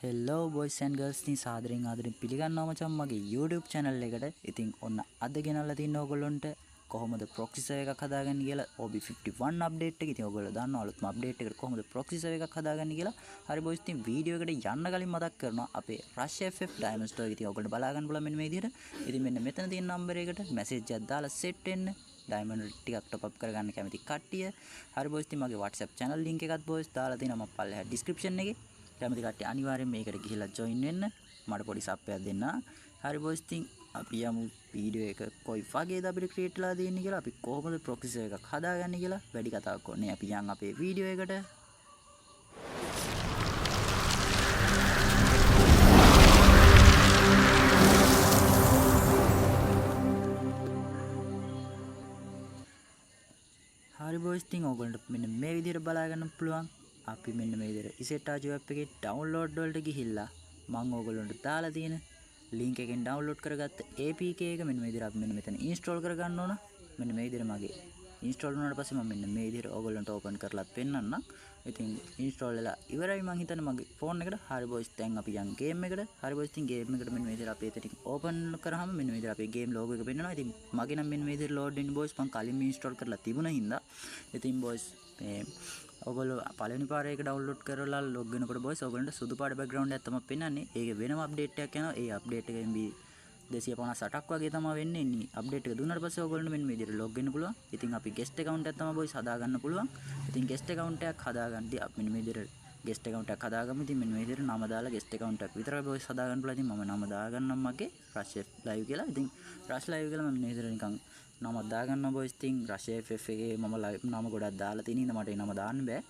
හෙල්ලෝ boys and girls ඉතින් සාදරයෙන් ආදරෙන් පිළිගන්නවා මචං මගේ YouTube channel එකට. ඉතින් ඔන්න අද ගෙනල්ලා තින්න ඕගොල්ලොන්ට කොහොමද proxy server එකක් හදාගන්නේ කියලා OB51 update එක. ඉතින් ඕගොල්ලෝ දන්නවා අලුත්ම update එකට කොහොමද proxy server එකක් හදාගන්නේ කියලා. හරි බොයිස් ඉතින් වීඩියෝ එකට යන්න කලින් මතක් කරනවා අපේ Rush FF Diamond Store එක. ඉතින් ඕගොල්ලෝ බලා ගන්න පුළුවන් මෙන්න මේ විදිහට. ඉතින් මෙන්න මෙතන තියෙන number එකට message එකක් දාලා set වෙන්න. ඩයමන්ඩ් ටිකක් টොප් අප් කරගන්න කැමති කට්ටිය. හරි බොයිස් ඉතින් මගේ WhatsApp channel link එකත් බොයිස් දාලා තියෙනවා මම පල්ලෙහා description එකේ. කැමති කට්ටිය අනිවාර්යෙන් මේකට ගිහිල්ලා join වෙන්න. මට පොඩි සප්පයක් දෙන්න. හරි බොයිස් ඉතින් අපි යමු වීඩියෝ එක කොයි වගේද අපිට ක්‍රියේට් වෙලා දෙන්නේ කියලා. අපි කොහොමද ප්‍රොක්සි සර්වර් එකක් හදාගන්නේ කියලා වැඩි කතාවක් ඕනේ. අපි යන් අපේ වීඩියෝ එකට. හරි බොයිස් ඉතින් ඕගොල්ලන්ට මෙන්න මේ විදිහට බලා ගන්න පුළුවන්. අපි මෙන්න මේ විදිහට ඉසෙට්ආජි වෙබ් එකේ ඩවුන්ලෝඩ් වලට ගිහිල්ලා මම ඕගොල්ලන්ට දාලා තියෙන link එකෙන් download කරගත්ත APK එක මෙන්න මේ විදිහට අපි මෙන්න මෙතන install කරගන්න ඕන. මෙන්න මේ විදිහට මගේ install වුණාට පස්සේ මම මෙන්න මේ විදිහට ඕගොල්ලන්ට open කරලා පෙන්නන්නම්. ඉතින් install වෙලා ඉවරයි මං හිතන්නේ මගේ phone එකට. හරි boys දැන් අපි යන් game එකට. හරි boys ඉතින් game එකට මෙන්න මේ විදිහට අපි එතනින් open කරාම මෙන්න මේ විදිහට අපේ game logo එක පෙන්නනවා. ඉතින් මගේ නම් මෙන්න මේ විදිහට load වෙන්නේ boys මං කලින් install කරලා තිබුණා හින්දා. ඉතින් boys මේ ඔයගොල්ලෝ පළවෙනි පාර එක download කරලා log වෙනකොට boys ඔයගොල්ලන්ට සුදු පාට background එකක් තමයි පෙන්වන්නේ. ඒක වෙනම update එකක් යනවා. ඒ update එක MB 258ක් වගේ තමයි වෙන්නේ. ඉන්නේ update එක දුන්නාට පස්සේ ඔයගොල්ලන්ට මෙන්න මේ විදිහට log වෙන්න පුළුවන්. ඉතින් අපි guest account එකක් තමයි boys හදා ගන්න පුළුවන්. ඉතින් guest account එකක් හදාගන්නදී අපි මෙන්න මේ විදිහට guest account එකක් හදාගමු. ඉතින් මෙන්න මේ විදිහට නම දාලා guest account එකක් විතරයි boys හදා ගන්න පුළුවන්. ඉතින් මම නම දාගන්නම් මගේ Rush live කියලා. ඉතින් Rush live කියලා මම මෙන්න මේ විදිහට නිකන් නමක් දාගන්නවා boys. ඉතින් Rush FF එකේ මම නම ගොඩක් දාලා තියෙන හින්දා මට ඒ නම දාන්න බෑ.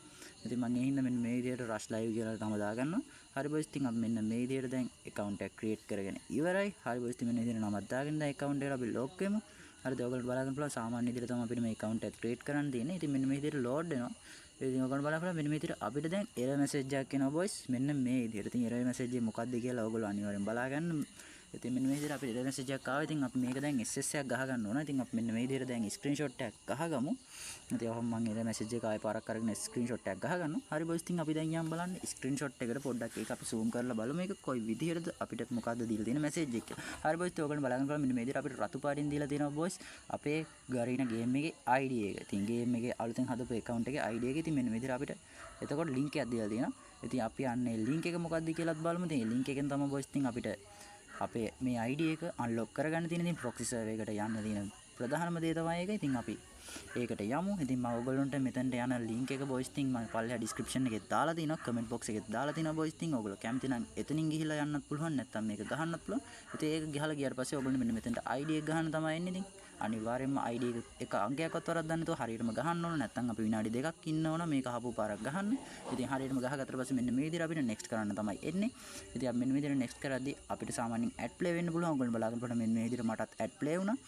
ඉතින් මම ඒ හින්දා මෙන්න මේ විදිහට Rush live කියලා නම දාගන්නවා. හරි boys ඉතින් අපි මෙන්න මේ විදිහට දැන් account එකක් create කරගෙන ඉවරයි. හරි boys ඉතින් මෙන්න මේ විදිහට නමක් දාගෙන දැන් account එකට අපි log වෙමු. හරිද ඔයගොල්ලෝ බලා ගන්න පුළුවන් සාමාන්‍ය විදිහට තමයි අපිට මේ account එක create කරන්න තියෙන්නේ. ඉතින් මෙන්න මේ විදිහට load වෙනවා. ඉතින් ඔයගොල්ලෝ බලන්න පුළුවන් මෙන්න මේ විදිහට අපිට දැන් error message එකක් එනවා boys. මෙන්න මේ විදිහට. ඉතින් error message එක මොකක්ද කියලා ඔයගොල්ලෝ අනිවාර්යෙන් බලා ගන්න. ඉතින් මෙන්න මේ විදිහට අපිට error message එකක් ආවා. ඉතින් අපි මේක දැන් SS එකක් ගහ ගන්න ඕන. ඉතින් අපි මෙන්න මේ විදිහට දැන් screenshot එකක් ගහගමු. ඉතින් ඔහොම මම error message එක ආයෙ පාරක් අරගෙන screenshot එකක් ගහ ගන්නවා. හරි boys ඉතින් අපි දැන් යම් බලන්න screenshot එකට පොඩ්ඩක් ඒක අපි zoom කරලා බලමු මේක කොයි විදිහටද අපිට මොකද්ද දීලා තියෙන message එක කියලා. හරි boys ඉතින් ඔයගොල්ලෝ බලන්න බලන්න මෙන්න මේ විදිහට අපිට රතු පාටින් දීලා තියෙනවා boys අපේ ගරින game එකේ ID එක. ඉතින් game එකේ අලුතෙන් හදපු account එකේ ID එක. ඉතින් මෙන්න මේ විදිහට අපිට එතකොට link එකක් දීලා තියෙනවා. ඉතින් අපි යන්නේ link එක මොකක්ද කියලාත් බලමු. ඉතින් link එකෙන් තමයි boys ඉතින් අපිට අපේ මේ ID එක unlock කරගන්න තියෙන. ඉතින් proxy server එකට යන්න තියෙන ප්‍රධානම දේ තමයි ඒක. ඉතින් අපි ඒකට යමු. ඉතින් මම ඔයගොල්ලන්ට මෙතනට යන link එක boys ඉතින් මම පල්ලෙහා description එකේ දාලා තිනවා. comment box එකේ දාලා තිනවා boys. ඉතින් ඔයගොල්ලෝ කැමති නම් එතනින් ගිහිල්ලා යන්නත් පුළුවන්. නැත්නම් මේක ගහන්නත් පුළුවන්. ඉතින් ඒක ගහලා ගියාට පස්සේ ඔයගොල්ලෝ මෙන්න මෙතනට ID එක ගහන්න තමයි එන්නේ. ඉතින් අනිවාර්යයෙන්ම ID එක අංකයක්වත් වරද්දන්න නැතුව හරියටම ගහන්න ඕන. නැත්නම් අපි විනාඩි 2ක් ඉන්න ඕන මේක අහපු පාරක් ගහන්න. ඉතින් හරියටම ගහගත්තට පස්සේ මෙන්න මේ විදිහට අපිට next කරන්න තමයි එන්නේ. ඉතින් අපි මෙන්න මේ විදිහට next කරද්දී අපිට සාමාන්‍යයෙන් add play වෙන්න පුළුවන්. ඔයගොල්ලෝ බලාගෙන බලන්න මෙන්න මේ විදිහට මටත් add play වුණා.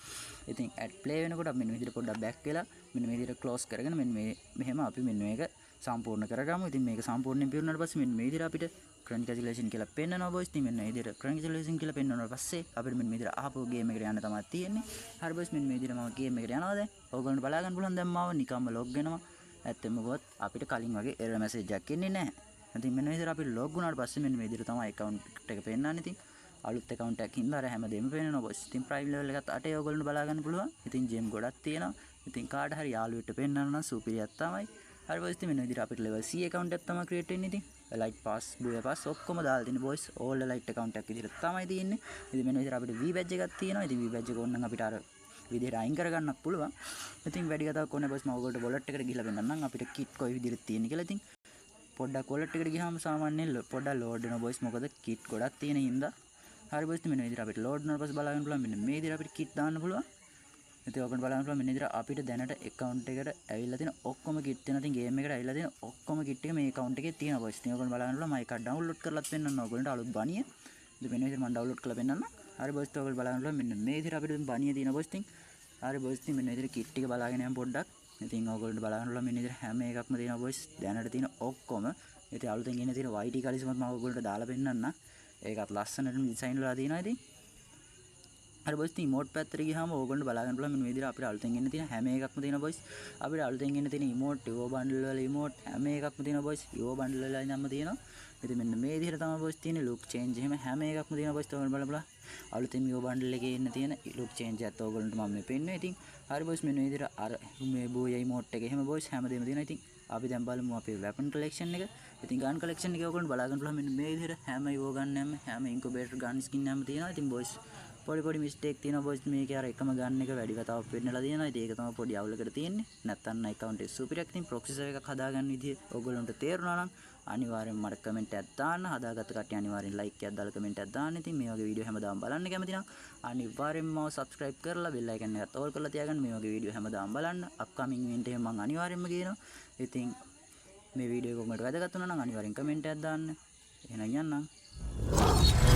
ඉතින් add play වෙනකොට අපි මෙන්න මේ විදිහට පොඩ්ඩක් back වෙලා මෙන්න මේ විදිහට close කරගෙන මෙන්න මෙහෙම අපි මෙන්න මේක සම්පූර්ණ කරගමු. ඉතින් මේක සම්පූර්ණයෙන් පිරුණාට පස්සේ මෙන්න මේ විදිහට අපිට congratulations කියලා පෙන්නනවා boys. ඉතින් මෙන්න මේ විදිහට congratulations කියලා පෙන්නනාට පස්සේ අපිට මෙන්න මේ විදිහට ආපහු game එකට යන්න තමයි තියෙන්නේ. හරි boys මෙන්න මේ විදිහට මම game එකට යනවා දැන්. ඔයගොල්ලන්ට බලා ගන්න පුළුවන් දැන් මාව නිකම්ම log වෙනවා. ඇත්තම ගොත් අපිට කලින් වගේ error message එකක් එන්නේ නැහැ. ඉතින් මෙන්න මේ විදිහට අපි log වුණාට පස්සේ මෙන්න මේ විදිහට තමයි account එක පෙන්නන්නේ. ඉතින් අලුත් account එකක් හින්දා අර හැමදේම පේනවා boys. ඉතින් private level එකත් අටේ ඔයගොල්ලන්ට බලා ගන්න පුළුවන්. ඉතින් gem ගොඩක් තියෙනවා. ඉතින් කාට හරි යාළුවෙක්ට පෙන්නන්න නම් සුපිරියක් තමයි. හරි boys ඉතින් මෙන්න විදිහට අපිට level C account එකක් තමයි create වෙන්නේ. ඉතින් elite pass buya pass ඔක්කොම දාලා තියෙන්නේ boys. all elite account එකක් විදිහට තමයි තියෙන්නේ. ඉතින් මෙන්න විදිහට අපිට V badge එකක් තියෙනවා. ඉතින් V badge එක ඕන නම් අපිට අර විදිහට අයින් කරගන්නත් පුළුවන්. ඉතින් වැඩි කතාවක් ඕනේ boys. මම ඔයගොල්ලන්ට wallet එකට ගිහලා පෙන්නන්නම් අපිට kit කොයි විදිහට තියෙන්නේ කියලා. ඉතින් පොඩ්ඩක් wallet එකට ගියාම සාමාන්‍යයෙන් පොඩ්ඩක් load වෙනවා boys. මොකද kit ගොඩක් තියෙන හින්දා. හරි boys මෙන්න විදිහට අපිට load වුණාට පස්සේ බලාගන්න පුළුවන් මෙන්න මේ විදිහට අපිට kit දාන්න පුළුවන්. ඉතින් ඔයගොල්ලෝ බලන්න පුළුවන් මෙන්න විදිහට අපිට දැනට account එකට ඇවිල්ලා තියෙන ඔක්කොම kit තියෙනවා. ඉතින් game එකට ඇවිල්ලා තියෙන ඔක්කොම kit ටික මේ account එකේ තියෙනවා boys. ඉතින් ඔයගොල්ලෝ බලන්න පුළුවන් මම එකක් download කරලාත් පෙන්නන්න ඔයගොල්ලන්ට අලුත් බණිය. ඉතින් මෙන්න විදිහට මම download කරලා පෙන්නන්න. හරි boys ඔයගොල්ලෝ බලන්න පුළුවන් මෙන්න මේ විදිහට අපිට බණිය තියෙනවා boys. ඉතින් හරි boys ඉතින් මෙන්න විදිහට kit ටික බලාගෙන යමු පොඩ්ඩක්. ඉතින් ඔයගොල්ලෝ බලන්න පුළුවන් මෙන්න විදිහට හැම එකක්ම තියෙනවා boys. දැනට තියෙන ඔක්කොම. ඉතින් අලුතෙන් එන තියෙන YT කලිසමත් මම ඔයගොල්ලන්ට දාලා පෙන්නන්න. ඒකත් ලස්සනට ඩිසයින් වල තියෙනවා ඉතින්. හරි boys ඉතින් emote පැත්තට ගියාම ඕගොල්ලන්ට බලා ගන්න පුළුවන් මෙන්න මේ විදිහට අපිට අලුතෙන් එන්න තියෙන හැම එකක්ම තියෙනවා boys. අපිට අලුතෙන් එන්න තියෙන emote, Evo bundle වල emote හැම එකක්ම තියෙනවා boys. Evo bundle වල ඉඳන්ම තියෙනවා. ඉතින් මෙන්න මේ විදිහට තමයි බොස් තියෙන්නේ ලුක් චේන්ජ් එහෙම හැම එකක්ම තියෙනවා බොස්. ඔයගොල්ලෝ බලලා අලුතෙන් මේ බන්ඩල් එකේ ඉන්න තියෙන ලුක් චේන්ජ් එකත් ඔයගොල්ලන්ට මම මේ පෙන්නුවේ. ඉතින් හරි බොස් මෙන්න මේ විදිහට අර මේ බෝයයි මෝඩ් එක එහෙම බොස් හැමදේම තියෙනවා. ඉතින් අපි දැන් බලමු අපේ weapon collection එක. ඉතින් gun collection එක ඔයගොල්ලන්ට බලා ගන්න පුළුවන් මෙන්න මේ විදිහට හැම යෝ ගන්න හැම incubator gun skin හැම තියෙනවා. ඉතින් බොස් පොඩි mistake තියෙනවා බොස් මේකේ අර එකම gun එක වැඩි වතාවක් වෙන්නලා තියෙනවා. ඉතින් ඒක තමයි පොඩි අවුලකට තියෙන්නේ. නැත්තම් account එක super එකක්. ඉතින් proxy server එකක් හදාගන්න විදිය ඔයගොල්ලන්ට තේරුණා නම් අනිවාර්යෙන් මට කමෙන්ට් එකක් දාන්න. හදාගත්ත කට්ටිය අනිවාර්යෙන් like එකක් දාලා කමෙන්ට් එකක් දාන්න. ඉතින් මේ වගේ වීඩියෝ හැමදාම බලන්න කැමති නම් අනිවාර්යෙන්ම මාව subscribe කරලා bell icon එකත් all කරලා තියාගන්න. මේ වගේ වීඩියෝ හැමදාම බලන්න. upcoming event එක මම අනිවාර්යෙන්ම කියනවා. ඉතින් මේ වීඩියෝ එක ඔබට වැදගත් වුණා නම් අනිවාර්යෙන් කමෙන්ට් එකක් දාන්න. එහෙනම් යන්නම්.